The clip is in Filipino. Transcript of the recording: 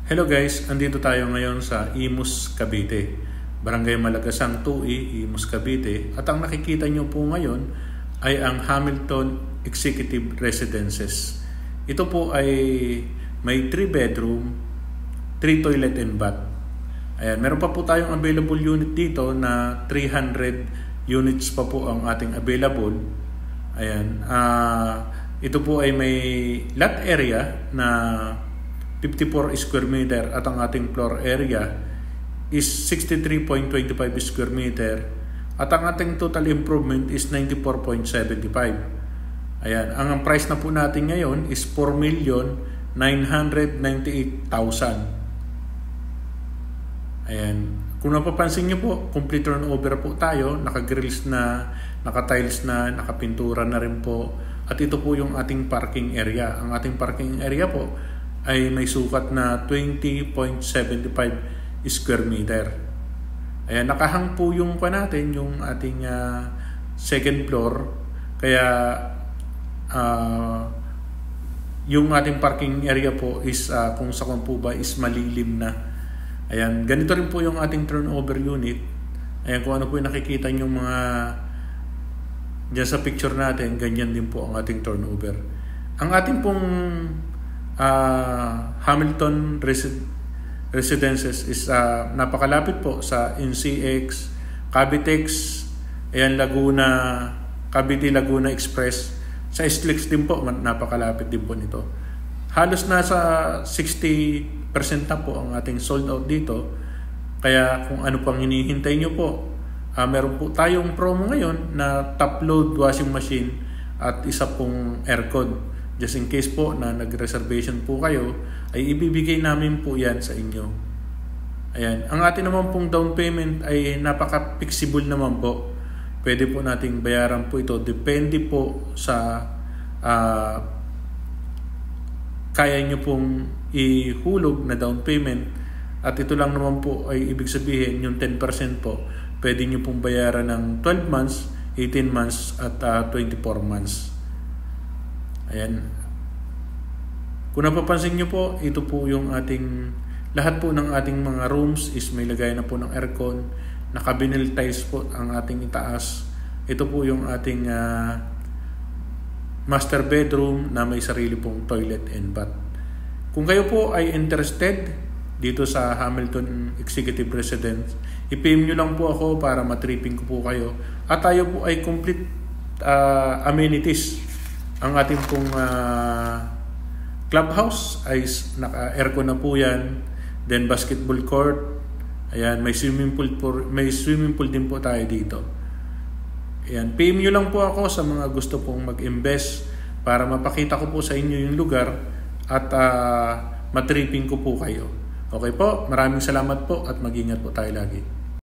Hello guys, andito tayo ngayon sa Imus, Cavite, Barangay Malagasang 2E, Imus, Cavite. At ang nakikita nyo po ngayon ay ang Hamilton Executive Residences. Ito po ay may 3 bedroom, 3 toilet and bath. Ayan, meron pa po tayong available unit dito na 300 units pa po ang ating available. Ayan, ito po ay may lot area na 54 square meter at ang ating floor area is 63.25 square meter at ang ating total improvement is 94.75. Ayan, ang price na po natin ngayon is 4,998,000. Ayan, kung napapansin nyo po, complete turnover po tayo, naka-grills na, naka-tiles na, nakapintura na rin po. At ito po yung ating parking area. Ang ating parking area po ay may sukat na 20.75 square meter. Ayan, nakahang po yung natin, yung ating second floor. Kaya yung ating parking area po is kung saan po ba is malilim na. Ayan, ganito rin po yung ating turnover unit. Ayan, kung ano po yung nakikita nyo mga dyan sa picture natin, ganyan din po ang ating turnover. Ang ating pong Hamilton Residences is napakalapit po sa NCX, Cavitex, ayan, Laguna, Cavite Laguna Express. Sa SLEX din po, napakalapit din po nito. Halos nasa 60% na po ang ating sold out dito. Kaya kung ano pang hinihintay nyo po, meron po tayong promo ngayon na top load washing machine at isa pong aircon. Just in case po na nag-reservation po kayo, ay ibibigay namin po yan sa inyo. Ayan. Ang atin naman pong down payment ay napaka-flexible naman po. Pwede po nating bayaran po ito. Depende po sa kaya nyo pong ihulog na down payment. At ito lang naman po ay ibig sabihin yung 10% po. Pwede nyo pong bayaran ng 12 months, 18 months at 24 months. Ayan. Kung napapansin nyo po, ito po yung ating, lahat po ng ating mga rooms is may lagay na po ng aircon. Naka-vinyl tiles po ang ating itaas. Ito po yung ating master bedroom na may sarili pong toilet and bath. Kung kayo po ay interested dito sa Hamilton Executive Residence, i-PM nyo lang po ako para matripping ko po kayo. At tayo po ay complete amenities. Ang ating pong clubhouse ay naka-aircon na po yan. Then basketball court. Ayan, may swimming pool din po tayo dito. Ayan, PM nyo lang po ako sa mga gusto pong mag-invest para mapakita ko po sa inyo yung lugar at matripping ko po kayo. Okay po, maraming salamat po at mag-ingat po tayo lagi.